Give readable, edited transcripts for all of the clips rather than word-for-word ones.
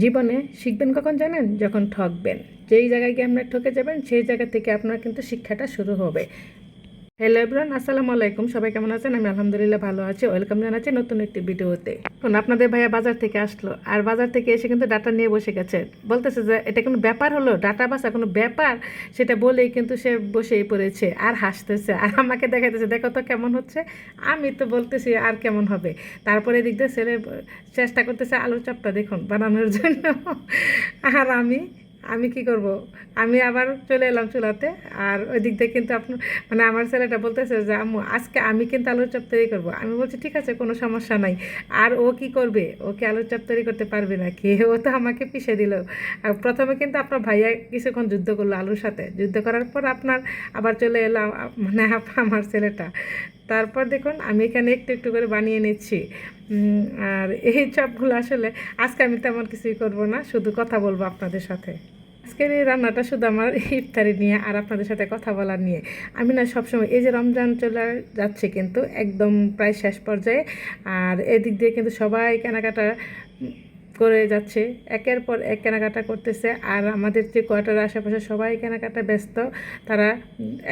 জীবনে শিখবেন কখন জানেন? যখন ঠকবেন। যেই জায়গায় গিয়ে আপনার ঠকে যাবেন সেই জায়গা থেকে আপনার কিন্তু শিক্ষাটা শুরু হবে। হ্যালো এভরিওয়ান, আসসালামু আলাইকুম। সবাই কেমন আছেন? আমি আলহামদুলিল্লাহ ভালো আছি। ওয়েলকাম জানাচ্ছি নতুন একটি ভিডিওতে। এখন আপনাদের ভাইয়া বাজার থেকে আসলো, আর বাজার থেকে এসে কিন্তু ডাটা নিয়ে বসে গেছে। বলতেছে যে এটা কোনো ব্যাপার হলো, ডাটা বাসা কোনো ব্যাপার? সেটা বলেই কিন্তু সে বসেই পড়েছে আর হাসতেছে আর আমাকে দেখাইতেছে, দেখো তো কেমন হচ্ছে। আমি তো বলতেছি আর কেমন হবে। তারপরে এদিক দিয়ে ছেলে চেষ্টা করতেছে আলুর চপটা দেখুন বানানোর জন্য। আর আমি আমি কি করব, আমি আবার চলে এলাম চুলাতে। আর ওই দিক দিয়ে কিন্তু আপনার মানে আমার ছেলেটা বলতেছে যে আম্মু আজকে আমি কিন্তু আলুর চপ তৈরি করবো। আমি বলছি ঠিক আছে, কোনো সমস্যা নাই। আর ও কি করবে, ওকে আলুর চপ তৈরি করতে পারবে না কি? ও তো আমাকে পিষে দিল। আর প্রথমে কিন্তু আপনার ভাইয়া কিছুক্ষণ যুদ্ধ করলো আলুর সাথে, যুদ্ধ করার পর আপনার আবার চলে এলাম মানে আমার ছেলেটা। তারপর দেখুন আমি এখানে একটু একটু করে বানিয়ে নিচ্ছি। আর এই চপগুলো আসলে আজকে আমি তেমন কিছুই করবো না, শুধু কথা বলবো আপনাদের সাথে। আজকের এই রান্নাটা শুধু আমার ইফতারি নিয়ে আর আপনাদের সাথে কথা বলার নিয়ে। আমি না সবসময় এই যে রমজান চলে যাচ্ছে কিন্তু একদম প্রায় শেষ পর্যায়ে, আর এদিক দিয়ে কিন্তু সবাই কেনাকাটা করে যাচ্ছে, একের পর এক কেনাকাটা করতেছে। আর আমাদের যে কোয়ার্টারের আশেপাশে সবাই কেনাকাটা ব্যস্ত। তারা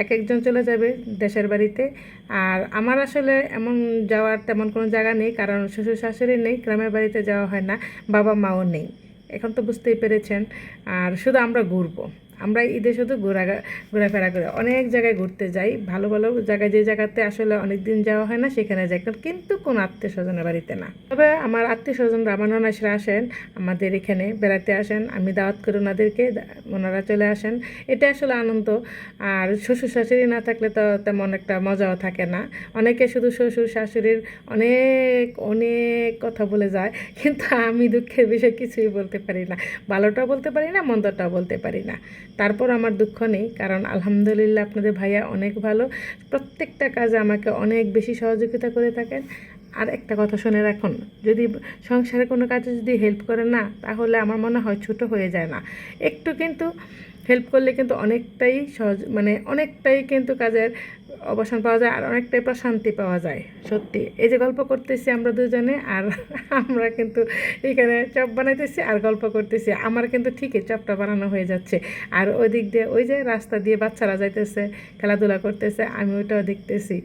এক একজন চলে যাবে দেশের বাড়িতে। আর আমার আসলে এমন যাওয়ার তেমন কোনো জায়গা নেই, কারণ শ্বশুর শাশুড়ি নেই, গ্রামের বাড়িতে যাওয়া হয় না, বাবা মাও নেই। এখন তো বুঝতেই পেরেছেন। আর শুধু আমরা ঘুরবো, আমরা ঈদে শুধু ঘোরাফেরা করে অনেক জায়গায় ঘুরতে যাই, ভালো ভালো জায়গায়, যে জায়গাতে আসলে অনেক দিন যাওয়া হয় না সেখানে যাই, কিন্তু কোনো আত্মীয় স্বজনের বাড়িতে না। তবে আমার আত্মীয় স্বজনরা, আমার ননাসরা আসেন আমাদের এখানে বেড়াতে আসেন, আমি দাওয়াত করি ওনাদেরকে, ওনারা চলে আসেন। এটা আসলে আনন্দ। আর শ্বশুর শাশুড়ি না থাকলে তো তেমন একটা মজাও থাকে না। অনেকে শুধু শ্বশুর শাশুড়ির অনেক অনেক কথা বলে যায়, কিন্তু আমি দুঃখের বিষয় কিছুই বলতে পারি না, ভালোটাও বলতে পারি না, মন্দটাও বলতে পারি না। তারপর আমার দুঃখ নেই, কারণ আলহামদুলিল্লাহ আপনাদের ভাইয়া অনেক ভালো, প্রত্যেকটা কাজে আমাকে অনেক বেশি সহযোগিতা করে থাকেন। আর একটা কথা শুনে রাখুন, যদি সংসারে কোনো কাজে যদি হেল্প করে না, তাহলে আমার মনে হয় ছোটো হয়ে যায় না। একটু কিন্তু হেল্প করলে কিন্তু অনেকটাই সহজ, মানে অনেকটাই কিন্তু কাজের অবসান পাওয়া যায় আর অনেকটাই প্রশান্তি পাওয়া যায়। সত্যি এই যে গল্প করতেছি আমরা দুজনে, আর আমরা কিন্তু এখানে চপ বানাইতেছি আর গল্প করতেছি, আমার কিন্তু ঠিকই চপটা বানানো হয়ে যাচ্ছে। আর ওই দিক দিয়ে ওই যে রাস্তা দিয়ে বাচ্চারা যাইতেছে, খেলাধুলা করতেছে, আমি ওইটাও দেখতেছি।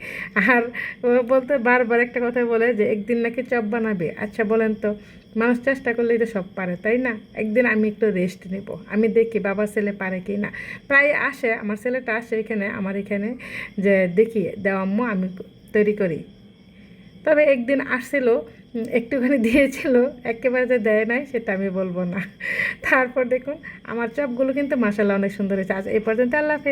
আর ও বলতে বারবার একটা কথা বলে যে একদিন নাকি চপ বানাবে। আচ্ছা বলেন তো, মানুষ চেষ্টা করলেই তো সব পারে, তাই না? একদিন আমি একটু রেস্ট নেব, আমি দেখি বাবা ছেলে পারে কি না। প্রায় আসে, আমার ছেলেটা আসে এখানে, আমার এখানে, যে দেখি দেওয়া আম্মু আমি তৈরি করি। তবে একদিন আসছিল, একটুখানি দিয়েছিল, একেবারে যে দেয় নাই সেটা আমি বলবো না। তারপর দেখুন আমার চপগুলো কিন্তু মাশাআল্লাহ অনেক সুন্দর হয়েছে। আজ এই পর্যন্ত, আল্লাহ হাফেজ।